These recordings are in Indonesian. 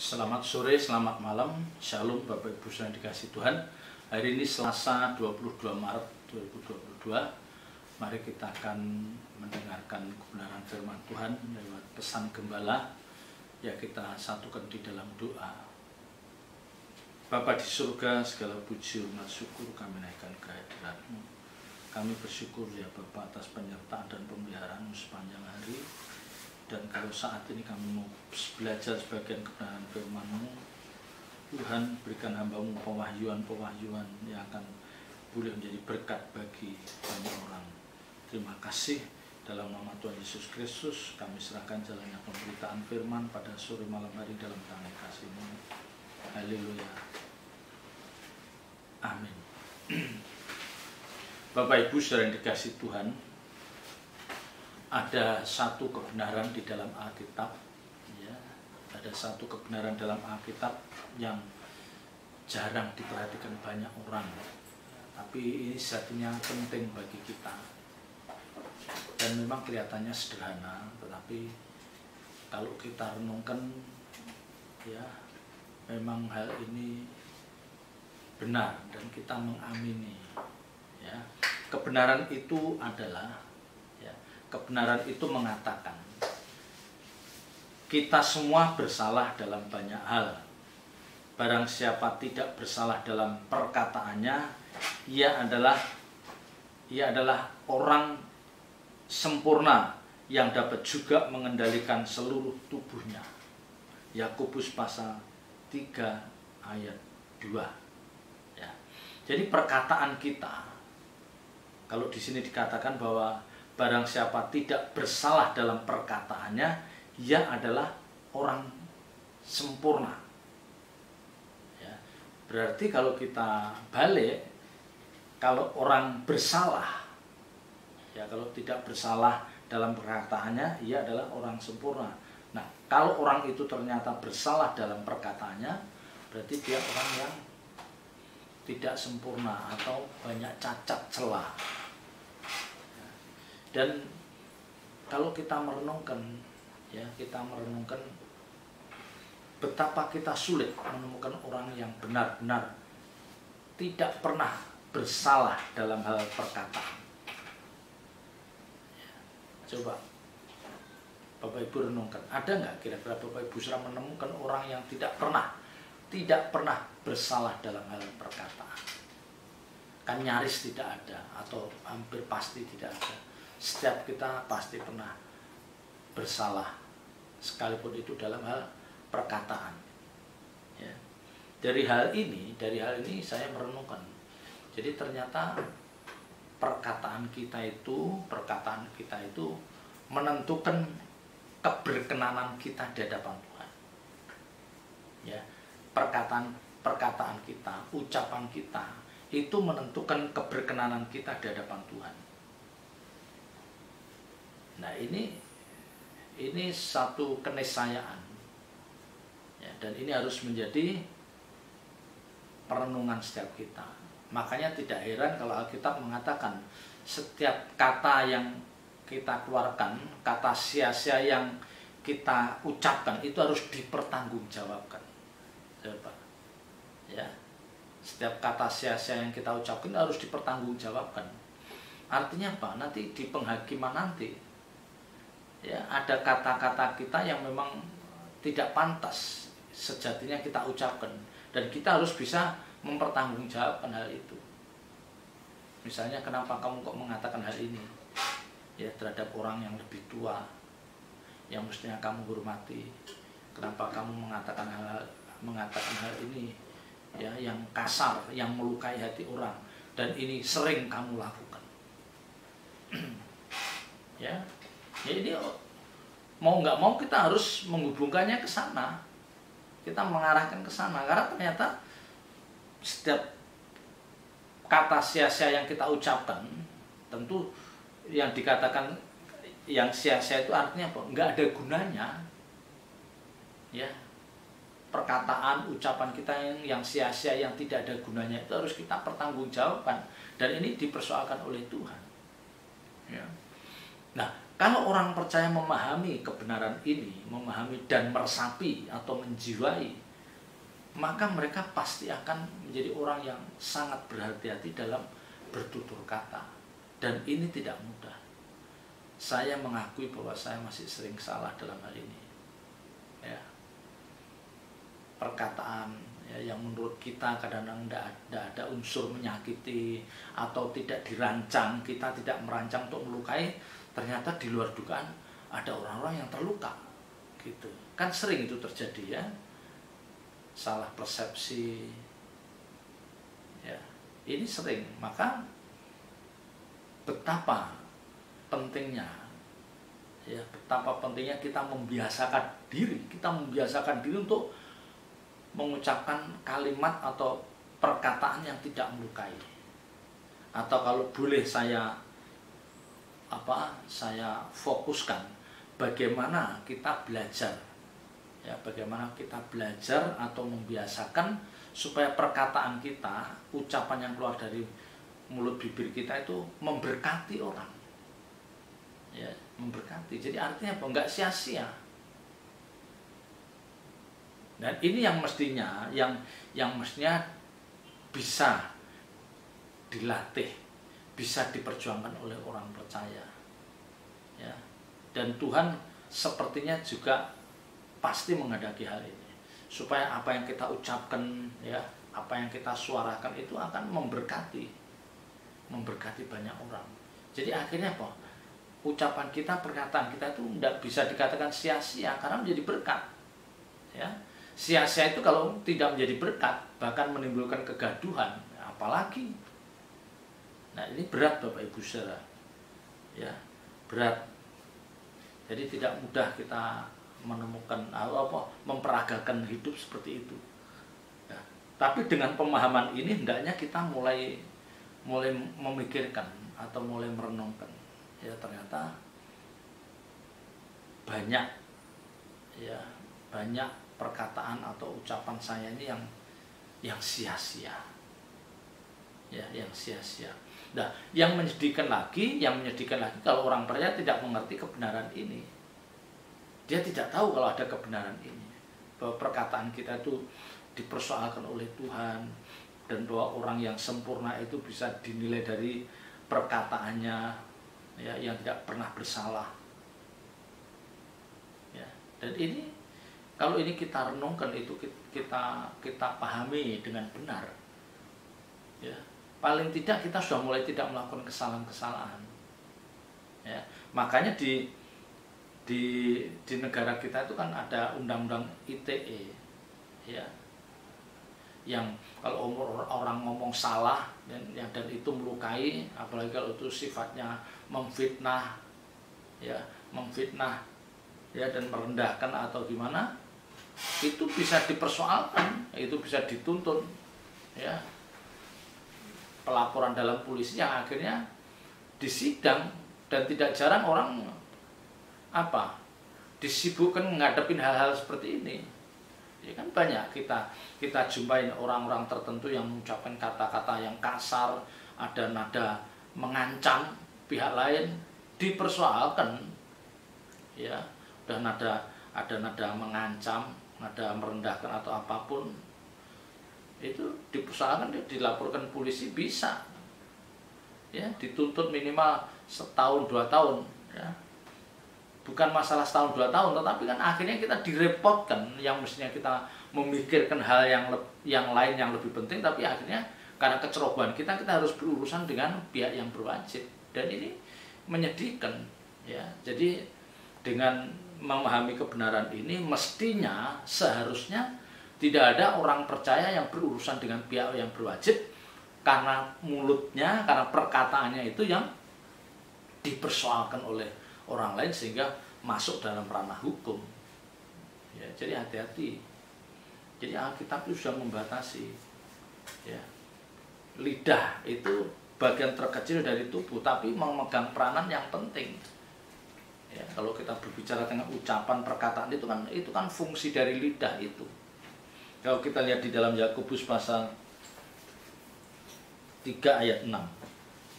Selamat sore, selamat malam. Shalom Bapak Ibu yang dikasihi Tuhan. Hari ini Selasa 22 Maret 2022. Mari kita akan mendengarkan kebenaran firman Tuhan lewat pesan gembala. Ya, kita satukan di dalam doa. Bapa di surga, segala puji, hormat, syukur kami naikkan kehadirat-Mu. Kami bersyukur ya Bapa atas penyertaan dan pemeliharaan-Mu sepanjang hari. Dan kalau saat ini kami mau belajar sebagian kebenaran firman-Mu, Tuhan berikan hamba-Mu pewahyuan-pewahyuan yang akan boleh menjadi berkat bagi banyak orang. Terima kasih. Dalam nama Tuhan Yesus Kristus, kami serahkan jalannya pemberitaan firman pada sore malam hari dalam tangan kasih-Mu. Haleluya. Amin. Bapak Ibu saudara yang dikasihi Tuhan, ada satu kebenaran di dalam Alkitab, ya, ada satu kebenaran dalam Alkitab yang jarang diperhatikan banyak orang, tapi ini satunya penting bagi kita. Dan memang kelihatannya sederhana, tetapi kalau kita renungkan, ya, memang hal ini benar dan kita mengamini. Ya, kebenaran itu adalah kebenaran itu mengatakan kita semua bersalah dalam banyak hal. Barang siapa tidak bersalah dalam perkataannya, ia adalah orang sempurna yang dapat juga mengendalikan seluruh tubuhnya. Yakobus pasal 3 ayat 2. Ya. Jadi perkataan kita, kalau di sini dikatakan bahwa barang siapa tidak bersalah dalam perkataannya, ia adalah orang sempurna. Ya, berarti kalau kita balik, kalau orang bersalah, ya kalau tidak bersalah dalam perkataannya, ia adalah orang sempurna. Nah, kalau orang itu ternyata bersalah dalam perkataannya, berarti dia orang yang tidak sempurna atau banyak cacat celah. Dan kalau kita merenungkan, ya kita merenungkan betapa kita sulit menemukan orang yang benar-benar tidak pernah bersalah dalam hal perkataan. Ya, coba Bapak Ibu renungkan, ada nggak kira-kira Bapak Ibu sudah menemukan orang yang tidak pernah bersalah dalam hal perkataan? Kan nyaris tidak ada, atau hampir pasti tidak ada. Setiap kita pasti pernah bersalah, sekalipun itu dalam hal perkataan. Ya. Dari hal ini saya merenungkan. Jadi ternyata perkataan kita itu menentukan keberkenanan kita di hadapan Tuhan. Ya. Perkataan kita, ucapan kita itu menentukan keberkenanan kita di hadapan Tuhan. Nah, ini satu keniscayaan, ya, dan ini harus menjadi perenungan setiap kita. Makanya tidak heran kalau Alkitab mengatakan setiap kata yang kita keluarkan, kata sia-sia yang kita ucapkan itu harus dipertanggungjawabkan. Ya, setiap kata sia-sia yang kita ucapkan harus dipertanggungjawabkan. Artinya apa? Nanti di penghakiman nanti, ya, ada kata-kata kita yang memang tidak pantas sejatinya kita ucapkan, dan kita harus bisa mempertanggungjawabkan hal itu. Misalnya, kenapa kamu kok mengatakan hal ini, ya, terhadap orang yang lebih tua yang mestinya kamu hormati? Kenapa kamu mengatakan hal ini, ya, yang kasar, yang melukai hati orang, dan ini sering kamu lakukan? Ya, jadi mau nggak mau kita harus menghubungkannya ke sana, kita mengarahkan ke sana, karena ternyata setiap kata sia-sia yang kita ucapkan, tentu yang dikatakan yang sia-sia itu artinya apa? Nggak ada gunanya. Ya, perkataan, ucapan kita yang sia-sia, yang tidak ada gunanya itu harus kita pertanggungjawabkan, dan ini dipersoalkan oleh Tuhan. Ya. Nah, Kalau orang percaya memahami kebenaran ini, memahami dan meresapi atau menjiwai, maka mereka pasti akan menjadi orang yang sangat berhati-hati dalam bertutur kata. Dan ini tidak mudah. Saya mengakui bahwa saya masih sering salah dalam hal ini. Ya. Perkataan ya, yang menurut kita kadang-kadang tidak ada unsur menyakiti atau tidak dirancang, kita tidak merancang untuk melukai, ternyata di luar dugaan ada orang-orang yang terluka gitu. Kan sering itu terjadi ya. Salah persepsi. Ya, ini sering. Maka betapa pentingnya ya, betapa pentingnya kita membiasakan diri untuk mengucapkan kalimat atau perkataan yang tidak melukai. Atau kalau boleh saya fokuskan bagaimana kita belajar ya, bagaimana kita belajar atau membiasakan supaya perkataan kita, ucapan yang keluar dari mulut bibir kita itu memberkati orang ya, memberkati. Jadi artinya apa? Enggak sia-sia. Dan ini yang mestinya bisa dilatih, bisa diperjuangkan oleh orang percaya ya. Dan Tuhan sepertinya juga pasti menghendaki hal ini supaya apa yang kita ucapkan ya, apa yang kita suarakan itu akan memberkati banyak orang. Jadi akhirnya apa? Ucapan kita, perkataan kita itu tidak bisa dikatakan sia-sia karena menjadi berkat ya. Sia-sia itu kalau tidak menjadi berkat bahkan menimbulkan kegaduhan, apalagi. Nah, ini berat Bapak Ibu Saudara. Ya, berat. Jadi tidak mudah kita menemukan memperagakan hidup seperti itu. Ya, tapi dengan pemahaman ini hendaknya kita mulai memikirkan atau mulai merenungkan. Ya, ternyata banyak perkataan atau ucapan saya ini yang sia-sia. Ya, yang sia-sia. Nah, yang menyedihkan lagi kalau orang percaya tidak mengerti kebenaran ini. Dia tidak tahu kalau ada kebenaran ini. Bahwa perkataan kita itu dipersoalkan oleh Tuhan. Dan bahwa orang yang sempurna itu bisa dinilai dari perkataannya ya, yang tidak pernah bersalah. Ya, dan ini, kalau ini kita renungkan, itu kita pahami dengan benar. Ya. Paling tidak kita sudah mulai tidak melakukan kesalahan-kesalahan. Ya, makanya di negara kita itu kan ada undang-undang ITE, ya, yang kalau orang ngomong salah dan itu melukai, apalagi kalau itu sifatnya memfitnah, ya, dan merendahkan atau gimana, itu bisa dipersoalkan, itu bisa dituntut, ya. Pelaporan dalam polisi yang akhirnya disidang, dan tidak jarang orang disibukkan menghadapin hal-hal seperti ini. Ya kan banyak kita jumpain orang-orang tertentu yang mengucapkan kata-kata yang kasar, ada nada mengancam pihak lain, dipersoalkan. Ya, udah ada nada mengancam, nada merendahkan atau apapun, itu dipersoalkan, dilaporkan polisi bisa, ya, dituntut minimal 1-2 tahun, ya. Bukan masalah 1-2 tahun, tetapi kan akhirnya kita direpotkan, yang mestinya kita memikirkan hal yang lain yang lebih penting, tapi akhirnya karena kecerobohan kita harus berurusan dengan pihak yang berwajib, dan ini menyedihkan, ya. Jadi dengan memahami kebenaran ini, mestinya seharusnya tidak ada orang percaya yang berurusan dengan pihak yang berwajib karena mulutnya, karena perkataannya itu yang dipersoalkan oleh orang lain sehingga masuk dalam ranah hukum. Ya, jadi hati-hati. Jadi Alkitab itu sudah membatasi. Ya. Lidah itu bagian terkecil dari tubuh, tapi memegang peranan yang penting. Ya, kalau kita berbicara dengan ucapan, perkataan itu kan fungsi dari lidah itu. Kalau kita lihat di dalam Yakobus pasal 3 ayat 6.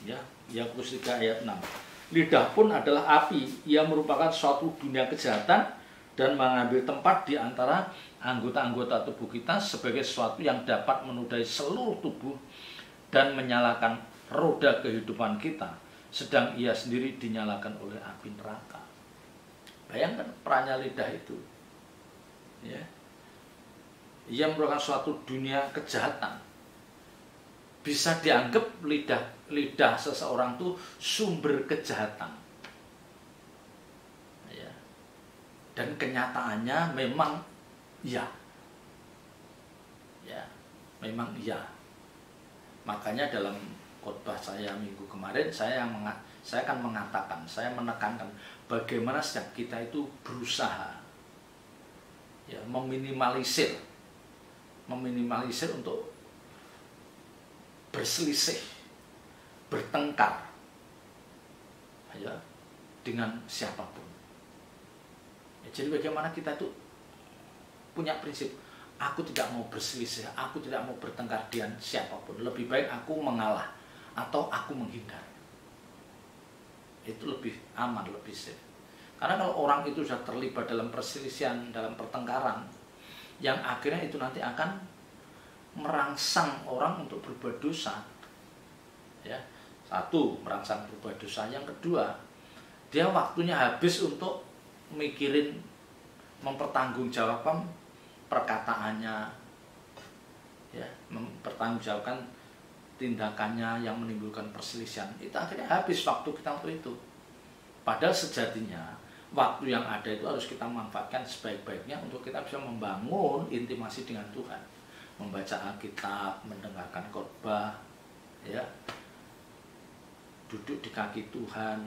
Ya, Yakobus 3 ayat 6. Lidah pun adalah api. Ia merupakan suatu dunia kejahatan dan mengambil tempat di antara anggota-anggota tubuh kita sebagai sesuatu yang dapat menodai seluruh tubuh dan menyalakan roda kehidupan kita, sedang ia sendiri dinyalakan oleh api neraka. Bayangkan perannya lidah itu. Ya. Ia merupakan suatu dunia kejahatan. Bisa dianggap lidah seseorang itu sumber kejahatan. Ya. Dan kenyataannya memang iya. Ya, memang iya. Makanya dalam khotbah saya minggu kemarin saya akan mengatakan, saya menekankan bagaimana setiap kita itu berusaha ya meminimalisir untuk berselisih, bertengkar ya dengan siapapun. Ya, jadi bagaimana kita itu punya prinsip, aku tidak mau berselisih, aku tidak mau bertengkar dengan siapapun. Lebih baik aku mengalah atau aku menghindar. Itu lebih aman, lebih safe. Karena kalau orang itu sudah terlibat dalam perselisihan, dalam pertengkaran, yang akhirnya itu nanti akan merangsang orang untuk berbuat dosa. Ya, satu, merangsang berbuat dosa. Yang kedua, dia waktunya habis untuk mikirin, mempertanggungjawabkan perkataannya, ya, mempertanggungjawabkan tindakannya yang menimbulkan perselisihan. Itu akhirnya habis waktu kita untuk itu. Padahal sejatinya waktu yang ada itu harus kita manfaatkan sebaik-baiknya untuk kita bisa membangun intimasi dengan Tuhan, membaca Alkitab, mendengarkan khotbah, ya, duduk di kaki Tuhan,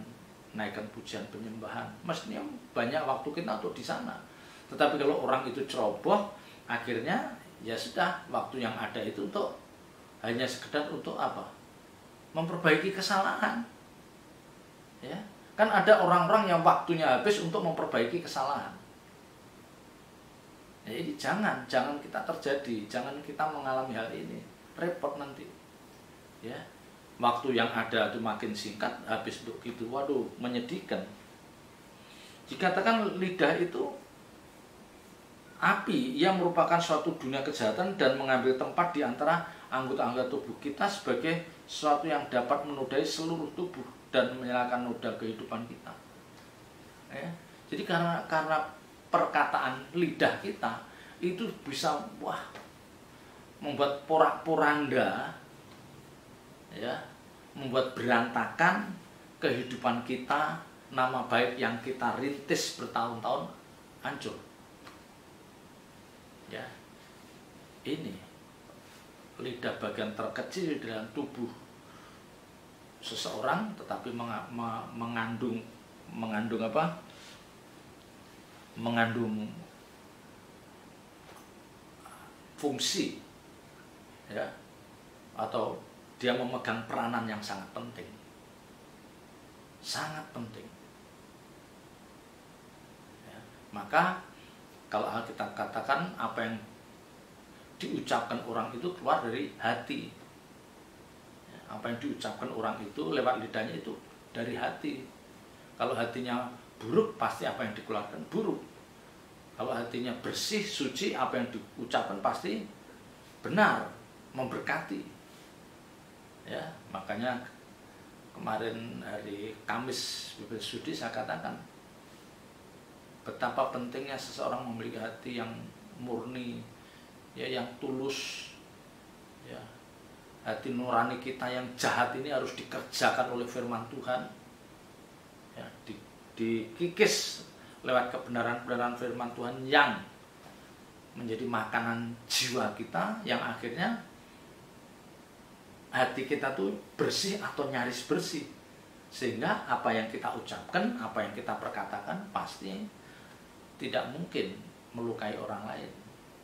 naikkan pujian penyembahan. Mestinya banyak waktu kita untuk di sana. Tetapi kalau orang itu ceroboh, akhirnya ya sudah, waktu yang ada itu untuk hanya sekedar untuk apa? Memperbaiki kesalahan. Ya, kan ada orang-orang yang waktunya habis untuk memperbaiki kesalahan. Ya, ini jangan kita terjadi, jangan kita mengalami hal ini, repot nanti. Ya, waktu yang ada itu makin singkat, habis untuk gitu, waduh, menyedihkan. Dikatakan lidah itu api, ia merupakan suatu dunia kejahatan dan mengambil tempat di antara anggota-anggota tubuh kita sebagai sesuatu yang dapat menodai seluruh tubuh dan menyalakan noda kehidupan kita. Ya. Jadi karena perkataan lidah kita itu bisa membuat porak-poranda, ya, membuat berantakan kehidupan kita, nama baik yang kita rintis bertahun-tahun hancur. Ya, ini lidah bagian terkecil dalam tubuh seseorang, tetapi mengandung apa? Mengandung fungsi, ya, atau dia memegang peranan yang sangat penting, sangat penting. Ya, maka kalau kita katakan apa yang diucapkan orang itu keluar dari hati. Apa yang diucapkan orang itu lewat lidahnya itu dari hati. Kalau hatinya buruk, pasti apa yang dikeluarkan buruk. Kalau hatinya bersih, suci, apa yang diucapkan pasti benar, memberkati. Ya, makanya kemarin hari Kamis Bibir Studi saya katakan betapa pentingnya seseorang memiliki hati yang murni, ya, yang tulus, ya. Hati nurani kita yang jahat ini harus dikerjakan oleh firman Tuhan, ya, dikikis lewat kebenaran-kebenaran firman Tuhan yang menjadi makanan jiwa kita, yang akhirnya hati kita tuh bersih atau nyaris bersih, sehingga apa yang kita ucapkan, apa yang kita perkatakan pasti tidak mungkin melukai orang lain.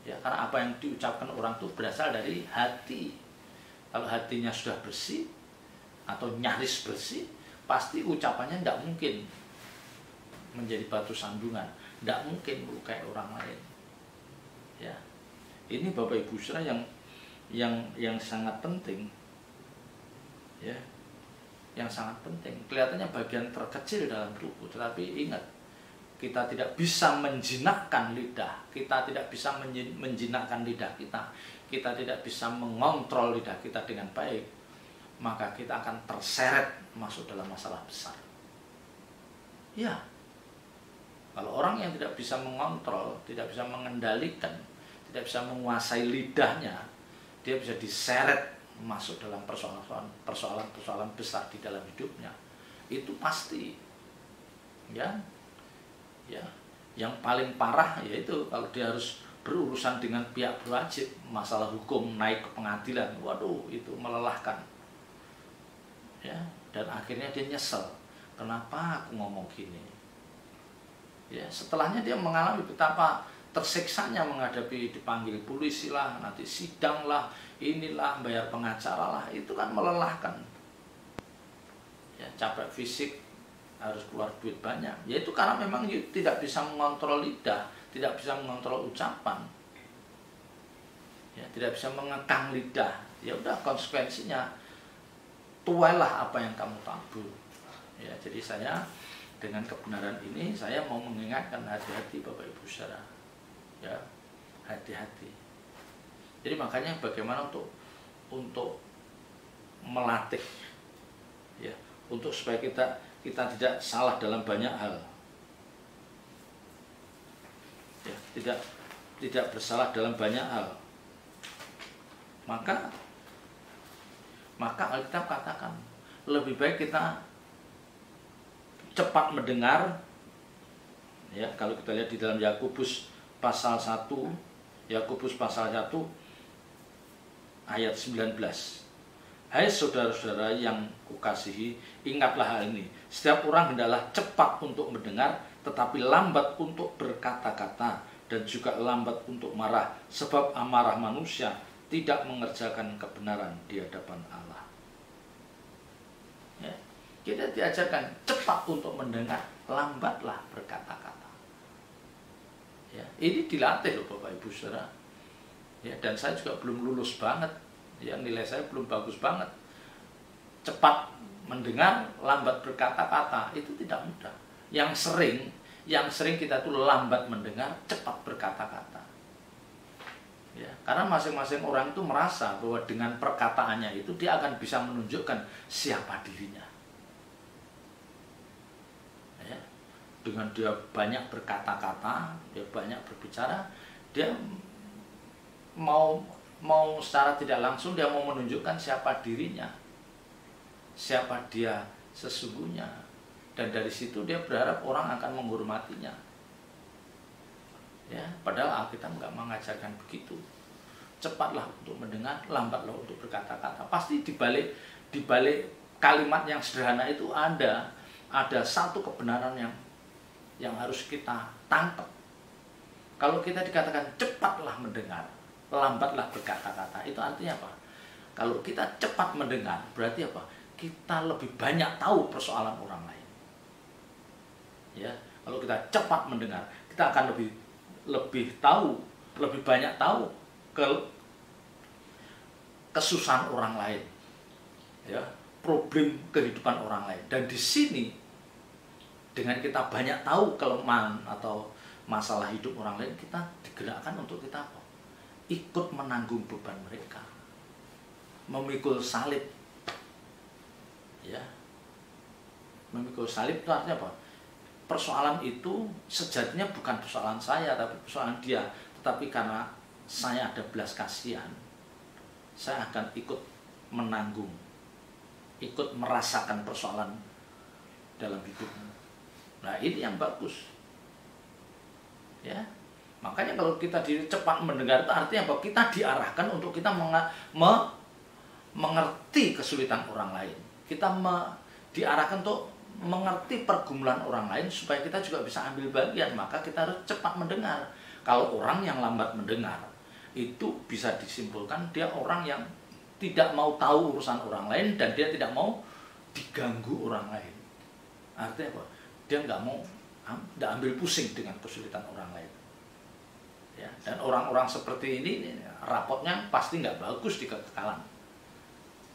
Ya, karena apa yang diucapkan orang itu berasal dari hati. Kalau hatinya sudah bersih atau nyaris bersih, pasti ucapannya tidak mungkin menjadi batu sandungan, tidak mungkin melukai orang lain. Ya, ini Bapak Ibu Saudara yang sangat penting. Ya, yang sangat penting. Kelihatannya bagian terkecil dalam tubuh, tetapi ingat, kita tidak bisa menjinakkan lidah, kita tidak bisa menjinakkan lidah kita tidak bisa mengontrol lidah kita dengan baik, maka kita akan terseret masuk dalam masalah besar. Ya, kalau orang yang tidak bisa mengontrol, tidak bisa mengendalikan, tidak bisa menguasai lidahnya, dia bisa diseret masuk dalam persoalan besar di dalam hidupnya. Itu pasti. Ya. Yang paling parah yaitu kalau dia harus berurusan dengan pihak berwajib, masalah hukum naik ke pengadilan. Waduh, itu melelahkan. Ya, dan akhirnya dia nyesel. Kenapa aku ngomong gini? Ya, setelahnya dia mengalami betapa tersiksanya menghadapi dipanggil polisi lah, nanti sidang lah, inilah, bayar pengacara lah, itu kan melelahkan. Ya, capek fisik, harus keluar duit banyak. Ya itu karena memang tidak bisa mengontrol lidah, tidak bisa mengontrol ucapan. Ya, tidak bisa mengekang lidah. Ya udah, konsekuensinya tuailah apa yang kamu tabur. Ya, jadi saya dengan kebenaran ini saya mau mengingatkan, hati-hati Bapak Ibu Saudara. Ya, hati-hati. Jadi makanya bagaimana untuk melatih, ya, untuk supaya kita tidak salah dalam banyak hal. Ya, tidak bersalah dalam banyak hal. Maka Alkitab katakan lebih baik kita cepat mendengar. Ya, kalau kita lihat di dalam Yakobus pasal 1, Yakobus pasal 1 ayat 19. Hai saudara-saudara yang kukasihi, ingatlah hal ini. Setiap orang hendaklah cepat untuk mendengar, tetapi lambat untuk berkata-kata, dan juga lambat untuk marah, sebab amarah manusia tidak mengerjakan kebenaran di hadapan Allah. Ya, kita diajarkan cepat untuk mendengar, lambatlah berkata-kata. Ya, ini dilatih loh Bapak Ibu Saudara. Ya, dan saya juga belum lulus banget. Ya, nilai saya belum bagus banget. Cepat mendengar, lambat berkata-kata, itu tidak mudah. Yang sering kita tuh lambat mendengar, cepat berkata-kata. Ya, karena masing-masing orang itu merasa bahwa dengan perkataannya itu dia akan bisa menunjukkan siapa dirinya. Ya, dengan dia banyak berkata-kata, dia banyak berbicara, dia mau secara tidak langsung dia mau menunjukkan siapa dirinya, siapa dia sesungguhnya, dan dari situ dia berharap orang akan menghormatinya. Ya, padahal Alkitab nggak mengajarkan begitu. Cepatlah untuk mendengar, lambatlah untuk berkata-kata. Pasti di balik kalimat yang sederhana itu ada satu kebenaran yang harus kita tangkap. Kalau kita dikatakan cepatlah mendengar, lambatlah berkata-kata, itu artinya apa? Kalau kita cepat mendengar, berarti apa? Kita lebih banyak tahu persoalan orang lain. Ya, kalau kita cepat mendengar, kita akan lebih banyak tahu kesusahan orang lain, ya, problem kehidupan orang lain. Dan di sini dengan kita banyak tahu kelemahan atau masalah hidup orang lain, kita digerakkan untuk kita apa? Ikut menanggung beban mereka, memikul salib. Ya, memikul salib itu artinya apa? Persoalan itu sejatinya bukan persoalan saya, tapi persoalan dia. Tetapi karena saya ada belas kasihan, saya akan ikut menanggung, ikut merasakan persoalan dalam hidupmu. Nah, ini yang bagus. Ya, makanya kalau kita cepat mendengar itu artinya apa? Kita diarahkan untuk kita mengerti kesulitan orang lain. Kita diarahkan untuk mengerti pergumulan orang lain supaya kita juga bisa ambil bagian. Maka kita harus cepat mendengar. Kalau orang yang lambat mendengar, itu bisa disimpulkan dia orang yang tidak mau tahu urusan orang lain dan dia tidak mau diganggu orang lain. Artinya apa? Dia nggak ambil pusing dengan kesulitan orang lain. Ya, dan orang-orang seperti ini rapotnya pasti nggak bagus di kekekalan.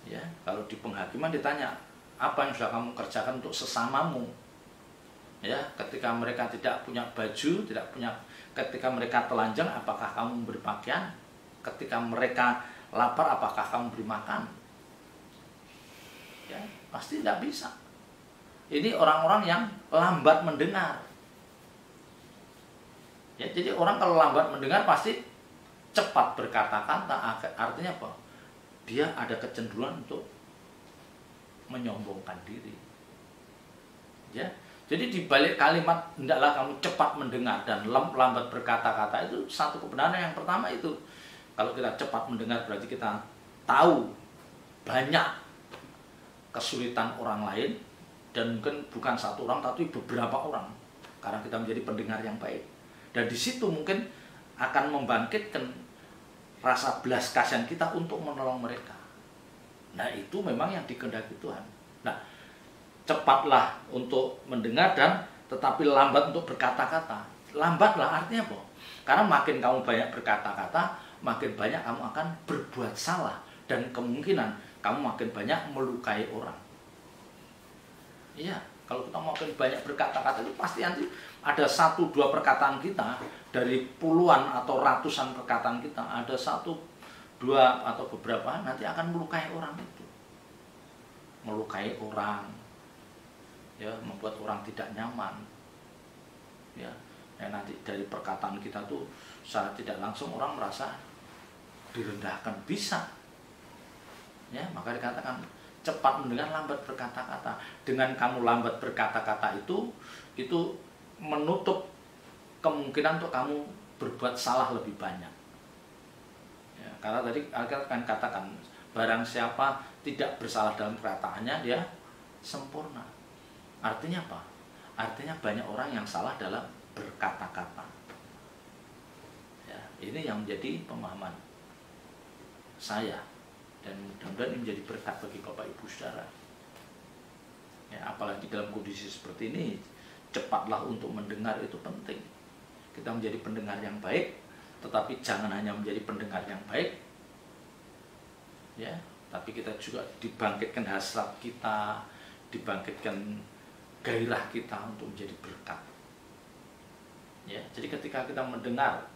Ya, kalau di penghakiman ditanya, apa yang sudah kamu kerjakan untuk sesamamu. Ya, ketika mereka tidak punya baju, ketika mereka telanjang, apakah kamu memberi pakaian? Ketika mereka lapar, apakah kamu beri makan? Ya, pasti tidak bisa. Ini orang-orang yang lambat mendengar. Ya, jadi orang kalau lambat mendengar pasti cepat berkata-kata. Artinya apa? Dia ada kecenderungan untuk menyombongkan diri. Ya, jadi di balik kalimat hendaklah kamu cepat mendengar dan lambat berkata-kata itu satu kebenaran yang pertama itu. Kalau kita cepat mendengar berarti kita tahu banyak kesulitan orang lain dan mungkin bukan satu orang tapi beberapa orang karena kita menjadi pendengar yang baik. Dan di situ mungkin akan membangkitkan rasa belas kasihan kita untuk menolong mereka. Nah, itu memang yang dikehendaki Tuhan. Nah, cepatlah untuk mendengar dan tetapi lambat untuk berkata-kata. Lambatlah artinya apa? Karena makin kamu banyak berkata-kata, makin banyak kamu akan berbuat salah dan kemungkinan kamu makin banyak melukai orang. Iya, kalau kita makin banyak berkata-kata itu pasti nanti ada 1-2 perkataan kita dari puluhan atau ratusan perkataan kita, ada 1-2 atau beberapa nanti akan melukai orang itu. Melukai orang, ya, membuat orang tidak nyaman. Ya, nanti dari perkataan kita tuh secara tidak langsung orang merasa direndahkan, bisa. Ya, maka dikatakan cepat mendengar, lambat berkata-kata. Dengan kamu lambat berkata-kata itu menutup kemungkinan untuk kamu berbuat salah lebih banyak. Ya, karena tadi Alkitab kan katakan barang siapa tidak bersalah dalam perkataannya dia sempurna. Artinya apa? Artinya banyak orang yang salah dalam berkata-kata. Ya, ini yang menjadi pemahaman saya dan mudah-mudahan ini menjadi berkat bagi Bapak Ibu Saudara. Ya, apalagi dalam kondisi seperti ini, cepatlah untuk mendengar itu penting. Kita menjadi pendengar yang baik, tetapi jangan hanya menjadi pendengar yang baik. Ya, tapi kita juga dibangkitkan hasrat kita, dibangkitkan gairah kita untuk menjadi berkat. Ya, jadi ketika kita mendengar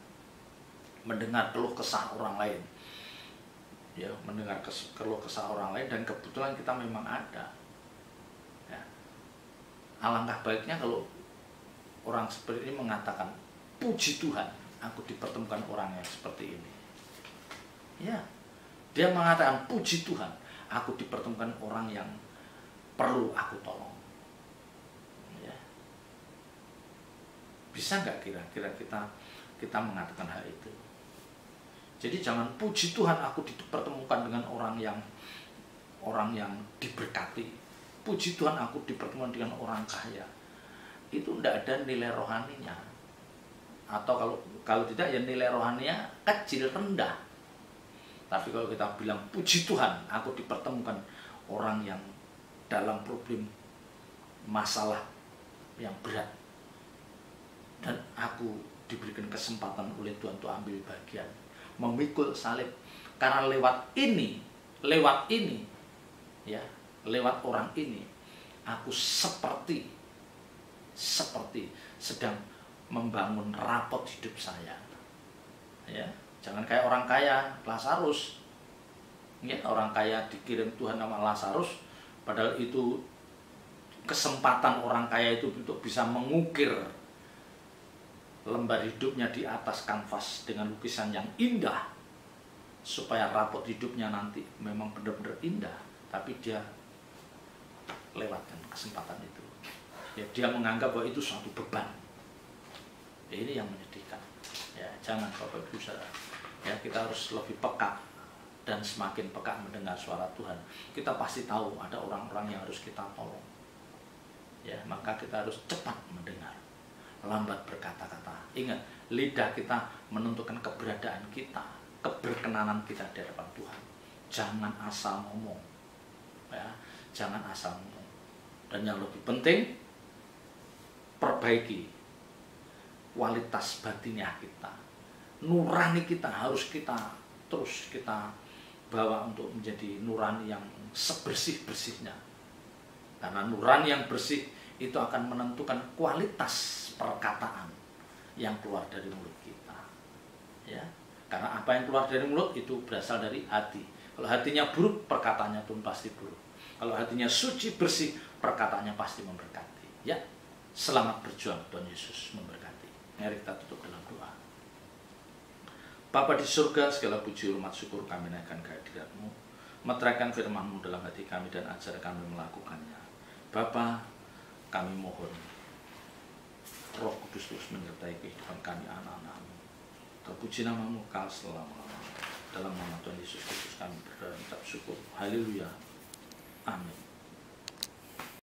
keluh kesah orang lain, ya, mendengar keluh kesah orang lain dan kebetulan kita memang ada, ya, alangkah baiknya kalau orang seperti ini mengatakan, puji Tuhan, aku dipertemukan orang yang seperti ini. Ya, dia mengatakan, puji Tuhan, aku dipertemukan orang yang perlu aku tolong. Ya. Bisa nggak kira-kira kita mengatakan hal itu? Jadi jangan puji Tuhan aku dipertemukan dengan orang yang diberkati. Puji Tuhan aku dipertemukan dengan orang kaya. Itu tidak ada nilai rohaninya. Atau kalau tidak ya nilai rohaninya kecil, rendah. Tapi kalau kita bilang puji Tuhan aku dipertemukan orang yang dalam problem masalah yang berat dan aku diberikan kesempatan oleh Tuhan untuk ambil bagian memikul salib, karena lewat orang ini aku seperti sedang membangun rapot hidup saya. Ya, jangan kayak orang kaya Lazarus. Ya, orang kaya dikirim Tuhan nama Lazarus, padahal itu kesempatan orang kaya itu untuk bisa mengukir lembar hidupnya di atas kanvas dengan lukisan yang indah supaya rapot hidupnya nanti memang benar-benar indah, tapi dia lewatkan kesempatan itu. Ya, dia menganggap bahwa itu suatu beban. Ya, ini yang menyedihkan. Ya, jangan Bapak Ibu Saudara. Ya, kita harus lebih peka dan semakin peka mendengar suara Tuhan. Kita pasti tahu ada orang-orang yang harus kita tolong. Ya, maka kita harus cepat mendengar, lambat berkata-kata. Ingat, lidah kita menentukan keberadaan kita, keberkenanan kita di hadapan Tuhan. Jangan asal ngomong. Ya, jangan asal ngomong. Dan yang lebih penting, perbaiki kualitas batinnya kita. Nurani kita harus kita bawa untuk menjadi nurani yang sebersih-bersihnya. Karena nurani yang bersih itu akan menentukan kualitas perkataan yang keluar dari mulut kita. Ya, karena apa yang keluar dari mulut itu berasal dari hati. Kalau hatinya buruk, perkataannya pun pasti buruk. Kalau hatinya suci, bersih, perkataannya pasti memberkati. Ya, selamat berjuang, Tuhan Yesus memberkati. Mari kita tutup dalam doa. Bapa di surga, segala puji, hormat, syukur kami naikkan kehadirat-Mu. Meteraikan firman-Mu dalam hati kami dan ajar kami melakukannya. Bapa, kami mohon Roh Kudus terus menyertai kehidupan kami anak-anak-Mu. Terpuji nama-Mu kekal selama-lamanya. Dalam nama Tuhan Yesus Kristus kami berdoa dan syukur. Haleluya. Amin.